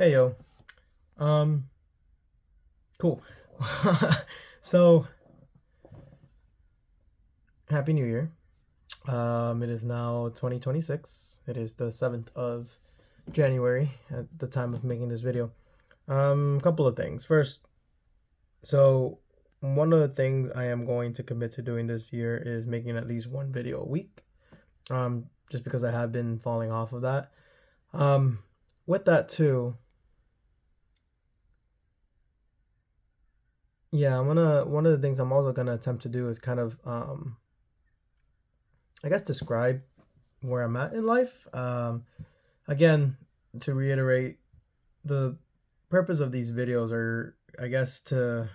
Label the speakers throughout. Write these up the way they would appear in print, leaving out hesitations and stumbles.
Speaker 1: Hey yo. Um cool. So, happy new year. It is now 2026. It is the 7th of January at the time of making this video. A couple of things. First, so one of the things I am going to commit to doing this year is making at least one video a week. Just because I have been falling off of that. Um with that too, yeah, one of the things I'm also gonna attempt to do is kind of I guess describe where I'm at in life. Again, to reiterate, the purpose of these videos are, I guess, to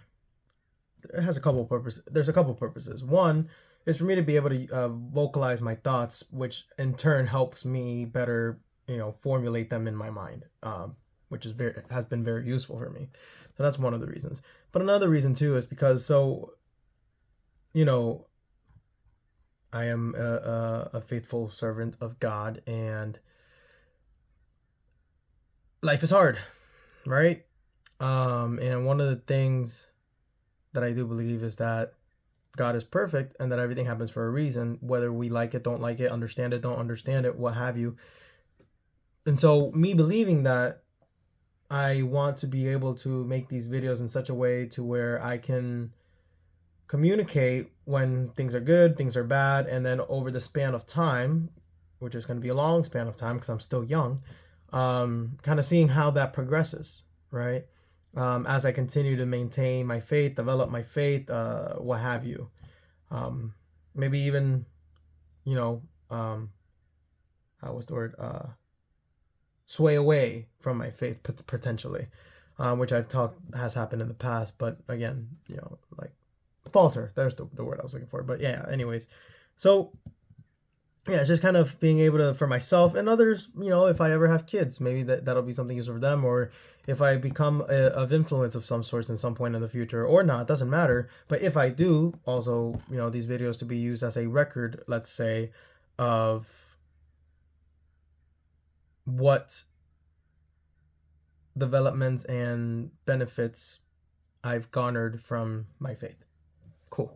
Speaker 1: it has a couple purposes. There's a couple purposes. One is for me to be able to vocalize my thoughts, which in turn helps me better, formulate them in my mind, which is very has been very useful for me. So that's one of the reasons. But another reason too is because you know I am a faithful servant of God, and life is hard, right? And one of the things that I do believe is that God is perfect and that everything happens for a reason, whether we like it, don't like it, understand it, don't understand it, what have you. And so, me believing that, I want to be able to make these videos in such a way to where I can communicate when things are good, things are bad, and then over the span of time, which is going to be a long span of time because I'm still young, kind of seeing how that progresses, right? As I continue to maintain my faith, develop my faith, what have you. Um, Maybe even, you know, how was the word? Sway away from my faith potentially, which I've talked has happened in the past. But again, like falter. There's the word I was looking for. But yeah, anyways. So yeah, it's just kind of being able to, for myself and others, if I ever have kids, maybe that'll be something useful for them, or if I become of influence of some sorts in some point in the future or not, doesn't matter. But if I do, also, these videos to be used as a record, let's say, of what developments and benefits I've garnered from my faith. Cool.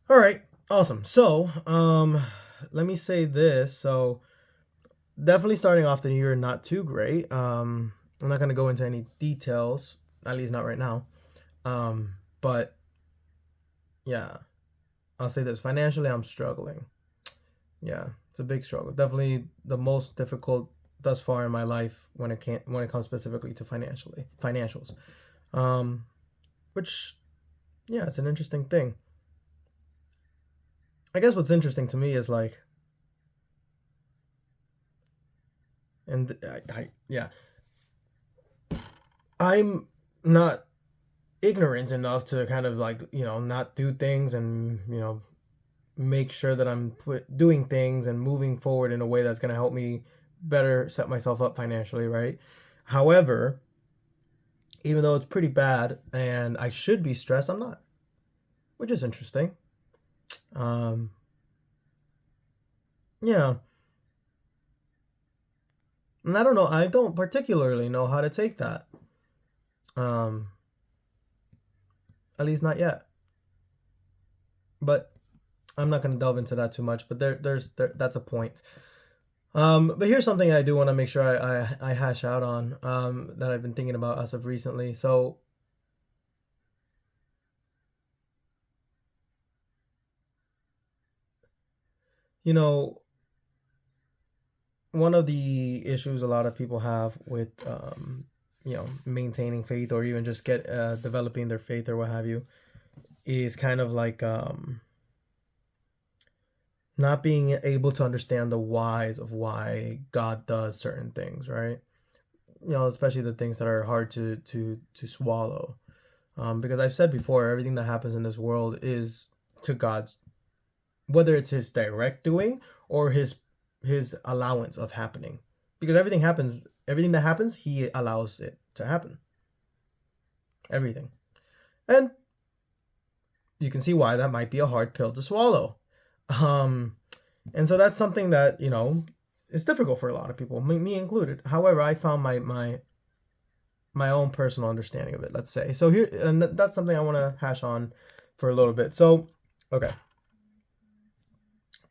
Speaker 1: All right. Awesome. So, let me say this. So, definitely starting off the new year not too great. I'm not gonna go into any details, at least not right now. But yeah, I'll say this: financially, I'm struggling. Yeah, it's a big struggle. Definitely the most difficult thus far in my life when it comes specifically to financials. Um, which yeah, it's an interesting thing. I guess what's interesting to me is like, and yeah, I'm not ignorant enough to kind of like not do things and make sure that I'm doing things and moving forward in a way that's going to help me better set myself up financially, right? However, even though it's pretty bad and I should be stressed, I'm not, which is interesting. Um, yeah, and I don't know. I don't particularly know how to take that. Um, at least not yet. But I'm not going to delve into that too much. But that's a point. But here's something I do want to make sure I hash out on, that I've been thinking about as of recently. So, you know, one of the issues a lot of people have with, maintaining faith or even just developing their faith or what have you is kind of like, not being able to understand the whys of why God does certain things, right? Especially the things that are hard to swallow. Because I've said before, everything that happens in this world is to God's, whether it's His direct doing or His allowance of happening. Because everything that happens, He allows it to happen. Everything, and you can see why that might be a hard pill to swallow. Um, and so that's something that it's difficult for a lot of people, me included. However, I found my my own personal understanding of it, let's say. So here, and that's something I want to hash on for a little bit. So, okay.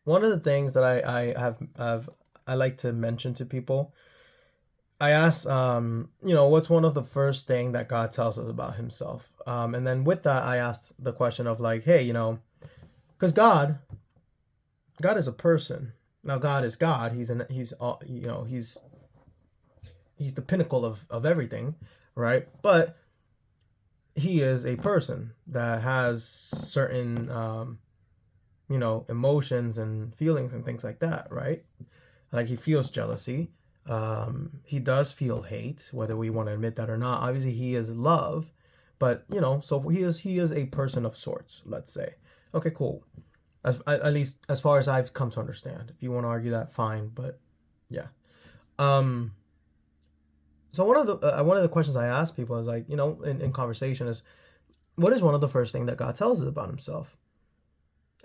Speaker 1: One of the things that I like to mention to people, I ask, what's one of the first thing that God tells us about himself? And then with that, I ask the question of like, hey, because God is a person. Now, God is God. He's the pinnacle of everything, right? But he is a person that has certain, emotions and feelings and things like that, right? Like he feels jealousy. He does feel hate, whether we want to admit that or not. Obviously, he is love, but so he is a person of sorts. Let's say, okay, cool. At least as far as I've come to understand. If you want to argue that, fine. But yeah. So one of the questions I ask people is like, in conversation is, what is one of the first thing that God tells us about himself?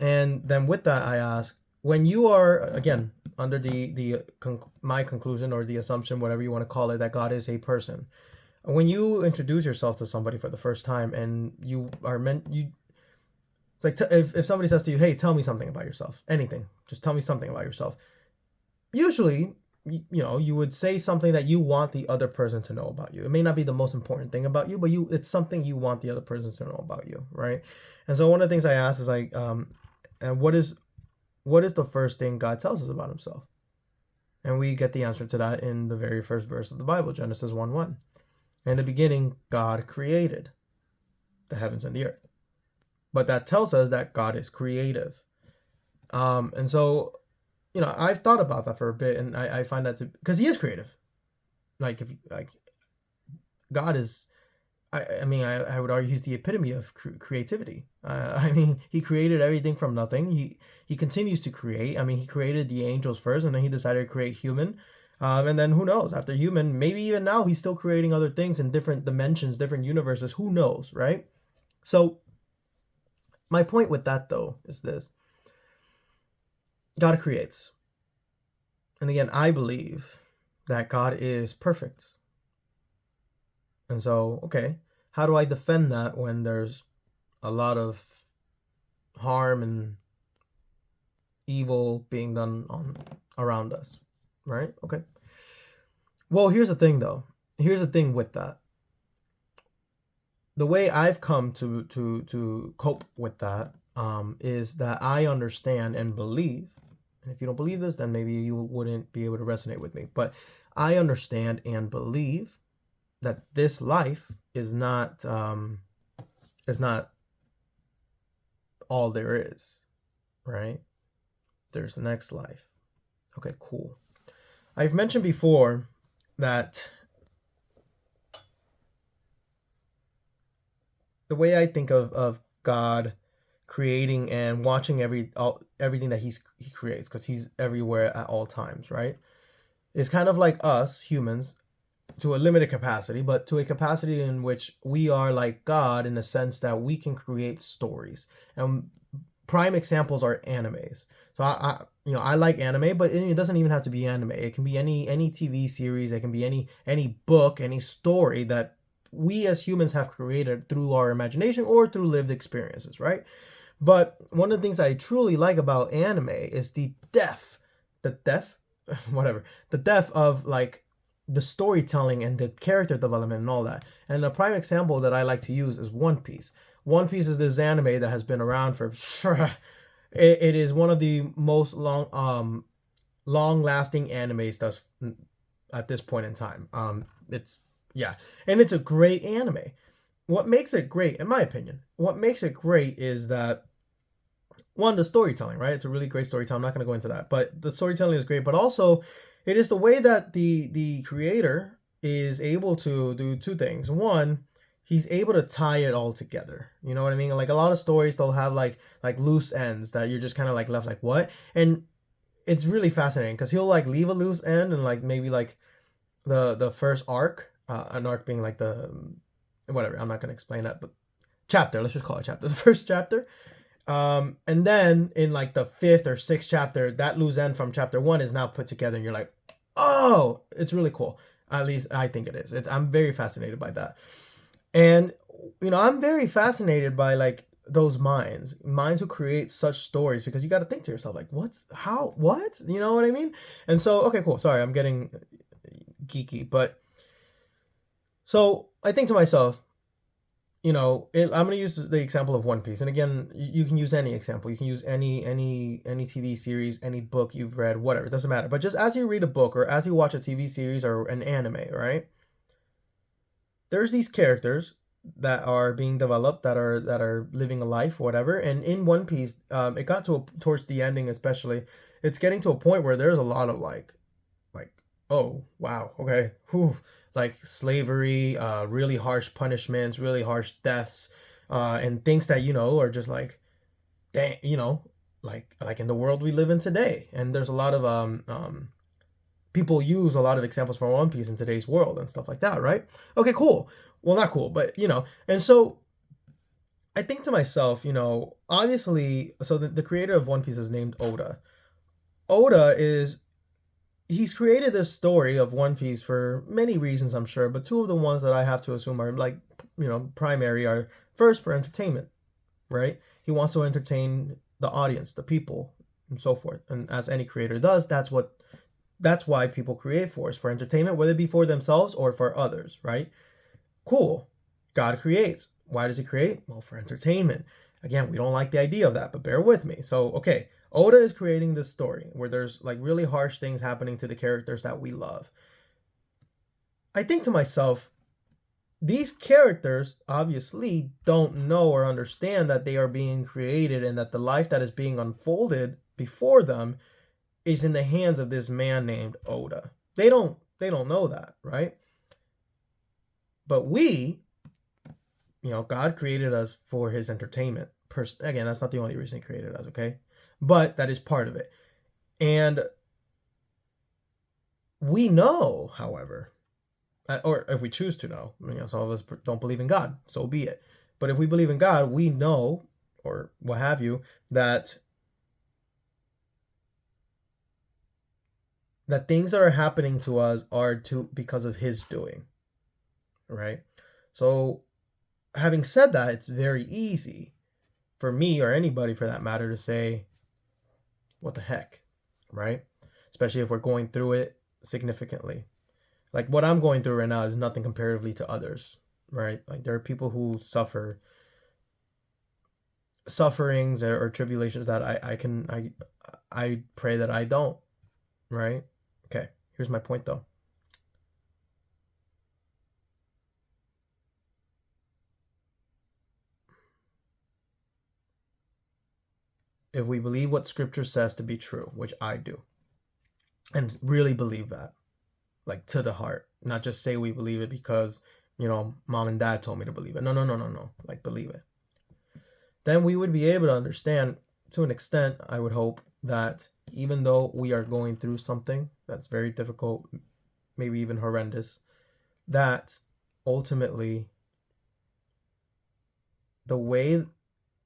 Speaker 1: And then with that, I ask, when you are, again, under my conclusion or the assumption, whatever you want to call it, that God is a person. When you introduce yourself to somebody for the first time and it's like, if somebody says to you, hey, tell me something about yourself, anything, just tell me something about yourself. Usually, you would say something that you want the other person to know about you. It may not be the most important thing about you, but it's something you want the other person to know about you, right? And so one of the things I ask is like, and what is the first thing God tells us about himself? And we get the answer to that in the very first verse of the Bible, Genesis 1:1. In the beginning, God created the heavens and the earth. But that tells us that God is creative. And so, I've thought about that for a bit, and I find that because he is creative. Like, God is, I would argue he's the epitome of creativity. He created everything from nothing. He continues to create. He created the angels first, and then he decided to create human. And then who knows? After human, maybe even now he's still creating other things in different dimensions, different universes. Who knows, right? So my point with that, though, is this. God creates. And again, I believe that God is perfect. And so, okay, how do I defend that when there's a lot of harm and evil being done around us, right? Okay. Well, here's the thing, though. Here's the thing with that. The way I've come to cope with that is that I understand and believe, and if you don't believe this, then maybe you wouldn't be able to resonate with me, but I understand and believe that this life is not all there is, right? There's the next life. Okay, cool. I've mentioned before that the way I think of God creating and watching everything that he creates, because he's everywhere at all times, right? Is kind of like us humans to a limited capacity, but to a capacity in which we are like God in the sense that we can create stories. And prime examples are animes. So I like anime, but it doesn't even have to be anime. It can be any TV series. It can be any book, any story that we as humans have created through our imagination or through lived experiences, right? But one of the things I truly like about anime is the depth of like the storytelling and the character development and all that. And a prime example that I like to use is One Piece. One Piece is this anime that has been around for it is one of the most long lasting animes that's at this point in time. And it's a great anime. What makes it great, in my opinion, is that, one, the storytelling, right? It's a really great storytelling. I'm not going to go into that, but the storytelling is great. But also, it is the way that the creator is able to do two things. One, he's able to tie it all together. You know what I mean? Like a lot of stories, they'll have like loose ends that you're just kind of like left like, what? And it's really fascinating because he'll like leave a loose end and like maybe like the first arc, an arc being like the whatever. I'm not going to explain that, but chapter. Let's just call it chapter. The first chapter. And then in like the fifth or sixth chapter, that loose end from chapter one is now put together, and you're like, oh, it's really cool. At least I think it is. I'm very fascinated by that. And I'm very fascinated by like those minds who create such stories, because you got to think to yourself like, what, you know what I mean? And so, okay, cool. Sorry, I'm getting geeky, but so I think to myself, I'm going to use the example of One Piece. And again, you can use any example. You can use any TV series, any book you've read, whatever. It doesn't matter. But just as you read a book or as you watch a TV series or an anime, right? There's these characters that are being developed, that are living a life, whatever. And in One Piece, it got towards the ending, especially, it's getting to a point where there's a lot of like, oh wow, okay, whew, like slavery, really harsh punishments, really harsh deaths, and things that are just like, dang, like in the world we live in today. And there's a lot of people use a lot of examples from One Piece in today's world and stuff like that, right? Okay, cool. Well, not cool, but and so I think to myself, obviously, so the creator of One Piece is named Oda. Oda is he's created this story of One Piece for many reasons, I'm sure, but two of the ones that I have to assume are like, primary are first for entertainment, right? He wants to entertain the audience, the people, and so forth. And as any creator does, that's why people create for entertainment, whether it be for themselves or for others, right? Cool. God creates. Why does he create? Well, for entertainment. Again, we don't like the idea of that, but bear with me. So, okay, Oda is creating this story where there's like really harsh things happening to the characters that we love. I think to myself, these characters obviously don't know or understand that they are being created and that the life that is being unfolded before them is in the hands of this man named Oda. They don't know that, right? But we, God created us for his entertainment. Again, that's not the only reason he created us, okay? But that is part of it. And we know, however, or if we choose to know, some of us don't believe in God, so be it. But if we believe in God, we know, or what have you, that things that are happening to us are because of his doing, right? So having said that, it's very easy for me, or anybody for that matter, to say, what the heck, right? Especially if we're going through it significantly. Like what I'm going through right now is nothing comparatively to others, right? Like there are people who suffer sufferings or tribulations that I pray that I don't, right? Okay, here's my point though. If we believe what scripture says to be true, which I do, and really believe that, like to the heart, not just say we believe it because, mom and dad told me to believe it. No, no, no, no, no. Like believe it. Then we would be able to understand to an extent, I would hope, that even though we are going through something that's very difficult, maybe even horrendous, that ultimately the way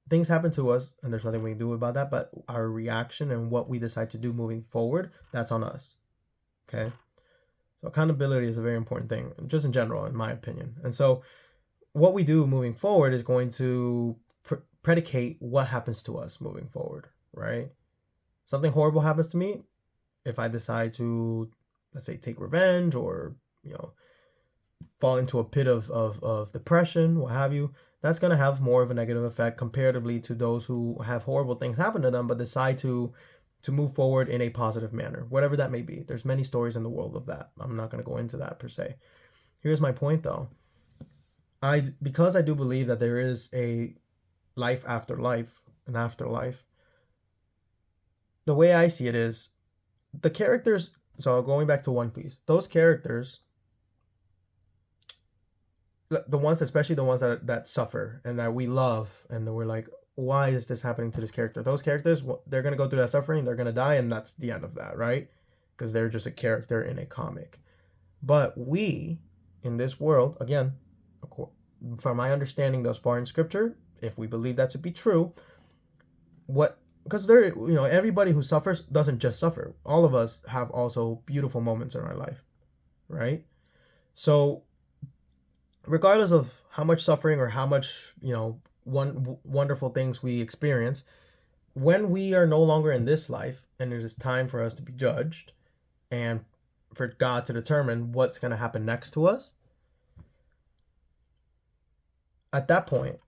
Speaker 1: things happen to us, and there's nothing we can do about that, but our reaction and what we decide to do moving forward, that's on us. Okay? So accountability is a very important thing, just in general, in my opinion. And so what we do moving forward is going to predicate what happens to us moving forward, right? Something horrible happens to me. If I decide to, let's say, take revenge or, fall into a pit of depression, what have you, that's going to have more of a negative effect comparatively to those who have horrible things happen to them but decide to move forward in a positive manner, whatever that may be. There's many stories in the world of that. I'm not going to go into that per se. Here's my point though. Because I do believe that there is a life after life, an afterlife, the way I see it is the characters, so going back to One Piece, those characters, the ones, especially the ones that suffer and that we love, and we're like, why is this happening to this character? Those characters, they're going to go through that suffering, they're going to die, and that's the end of that, right? Because they're just a character in a comic. But we, in this world, again, from my understanding thus far in scripture, if we believe that to be true, because there, everybody who suffers doesn't just suffer. All of us have also beautiful moments in our life, right? So regardless of how much suffering or how much, wonderful things we experience, when we are no longer in this life and it is time for us to be judged and for God to determine what's going to happen next to us, at that point,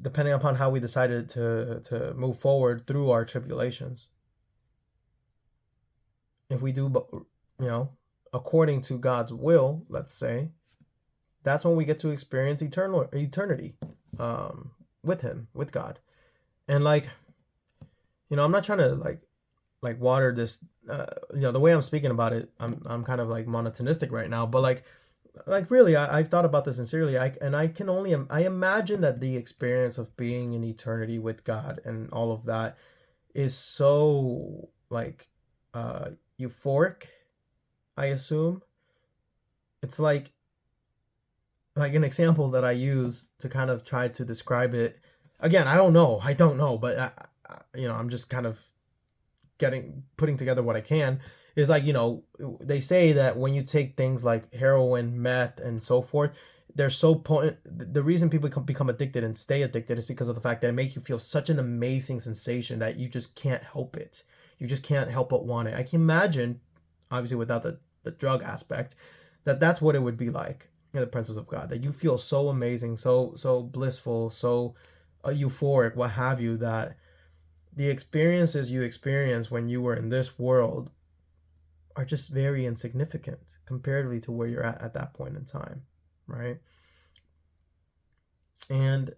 Speaker 1: depending upon how we decided to move forward through our tribulations, if we do, according to God's will, let's say, that's when we get to experience eternity, with Him, with God. And I'm not trying to water this. The way I'm speaking about it, I'm kind of like monotonistic right now, but really, I've thought about this sincerely. I can only I imagine that the experience of being in eternity with God and all of that is so euphoric. I assume it's like an example that I use to kind of try to describe it. Again, I don't know, but I'm just kind of putting together what I can. Is they say that when you take things like heroin, meth, and so forth, they're so potent. The reason people become addicted and stay addicted is because of the fact that it makes you feel such an amazing sensation that you just can't help it. You just can't help but want it. I can imagine, obviously without the drug aspect, that's what it would be like in the presence of God. That you feel so amazing, so blissful, so euphoric, what have you, that the experiences you experience when you were in this world are just very insignificant comparatively to where you're at that point in time, right? And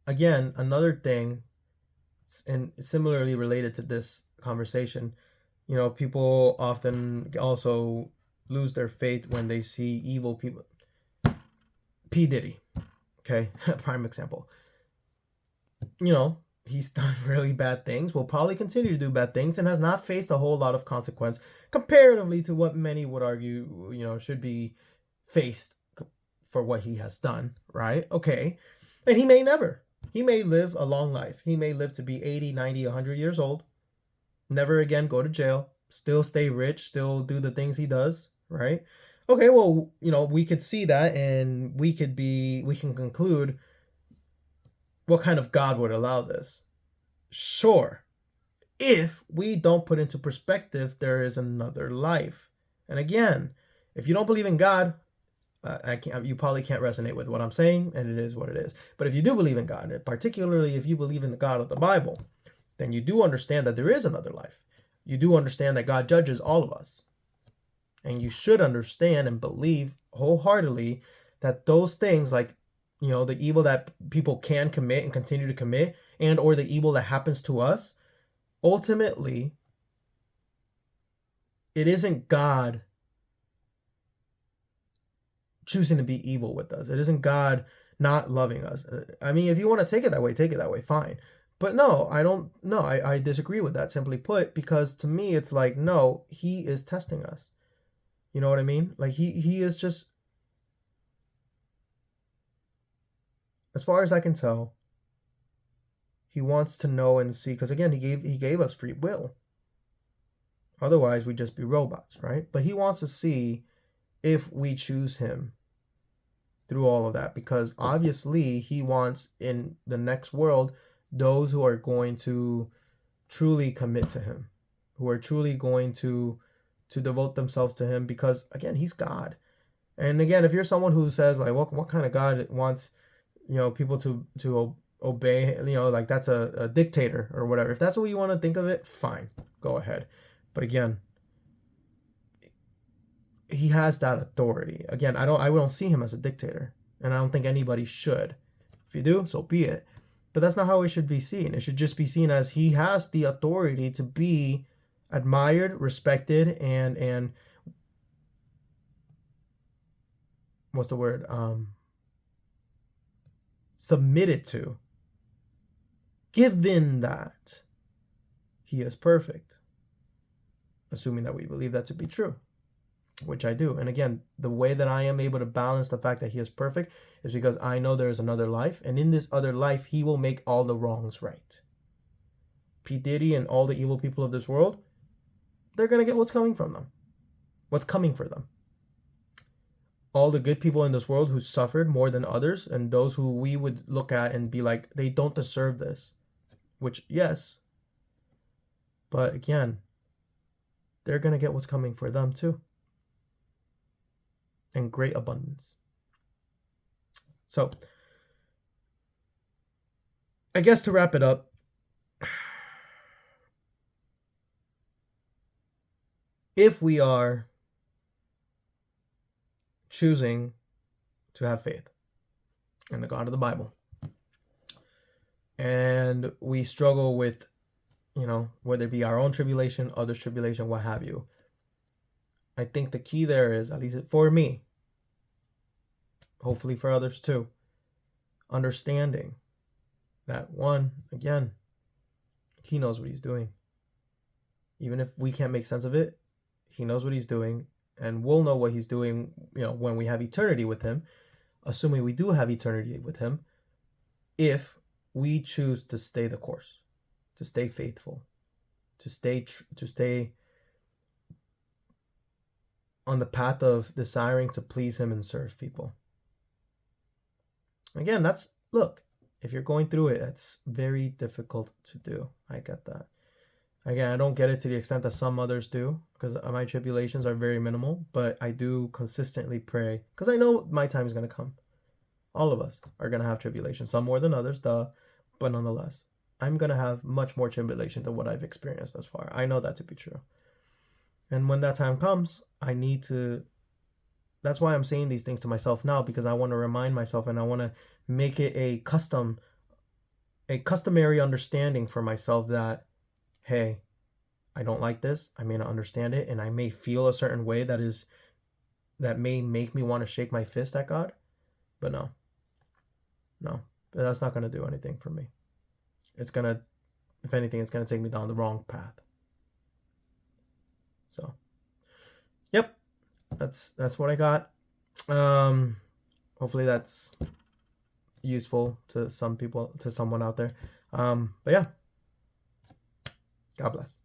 Speaker 1: again, another thing, and similarly related to this conversation, people often also lose their faith when they see evil people. P. Diddy, okay, prime example. He's done really bad things, will probably continue to do bad things, and has not faced a whole lot of consequence comparatively to what many would argue, should be faced for what he has done, right? Okay. And he may never. He may live a long life. He may live to be 80, 90, 100 years old, never again go to jail, still stay rich, still do the things he does, right? Okay, well, we could see that, and we can conclude what kind of God would allow this. Sure, if we don't put into perspective there is another life. And again, if you don't believe in God, you probably can't resonate with what I'm saying, and it is what it is. But if you do believe in God, and particularly if you believe in the God of the Bible, then you do understand that there is another life. You do understand that God judges all of us. And you should understand and believe wholeheartedly that those things, like, the evil that people can commit and continue to commit, and or the evil that happens to us, ultimately, it isn't God choosing to be evil with us. It isn't God not loving us. I mean, if you want to take it that way, fine. But no, I disagree with that, simply put, because to me, it's like, no, He is testing us. You know what I mean? Like, he is just, as far as I can tell, He wants to know and see, because again, he gave us free will. Otherwise, we'd just be robots, right? But He wants to see if we choose Him through all of that, because obviously He wants in the next world those who are going to truly commit to Him, who are truly going to devote themselves to Him, because again, He's God. And again, if you're someone who says like, what kind of God wants people to obey, like that's a dictator or whatever, if that's what you want to think of it, fine, go ahead. But again, He has that authority. Again, I don't see Him as a dictator, and I don't think anybody should. If you do, so be it. But that's not how it should be seen. It should just be seen as He has the authority to be admired, respected, and what's the word? Submitted to. Given that He is perfect, assuming that we believe that to be true, which I do. And again, the way that I am able to balance the fact that He is perfect is because I know there is another life, and in this other life, He will make all the wrongs right. P. Diddy and all the evil people of this world, they're going to get what's coming from them. What's coming for them? All the good people in this world who suffered more than others, and those who we would look at and be like, they don't deserve this. Which, yes. But again, they're going to get what's coming for them too. In great abundance. So, I guess to wrap it up, if we are choosing to have faith in the God of the Bible, and we struggle with, whether it be our own tribulation, others' tribulation, what have you, I think the key there is, at least for me, hopefully for others too, understanding that, one, again, he knows what he's doing. Even if we can't make sense of it, he knows what he's doing, and we'll know what he's doing, when we have eternity with him, assuming we do have eternity with him, if we choose to stay the course, to stay faithful, to stay on the path of desiring to please him and serve people. Again, look, if you're going through it, it's very difficult to do. I get that. Again, I don't get it to the extent that some others do, because my tribulations are very minimal, but I do consistently pray, because I know my time is going to come. All of us are going to have tribulation, some more than others, but nonetheless, I'm going to have much more tribulation than what I've experienced thus far. I know that to be true. And when that time comes, that's why I'm saying these things to myself now, because I want to remind myself, and I want to make it a customary understanding for myself that, hey, I don't like this. I may not understand it, and I may feel a certain way that may make me want to shake my fist at God. But no, that's not going to do anything for me. If anything, it's going to take me down the wrong path. So, yep, that's what I got. Hopefully that's useful to some people, to someone out there. But yeah, God bless.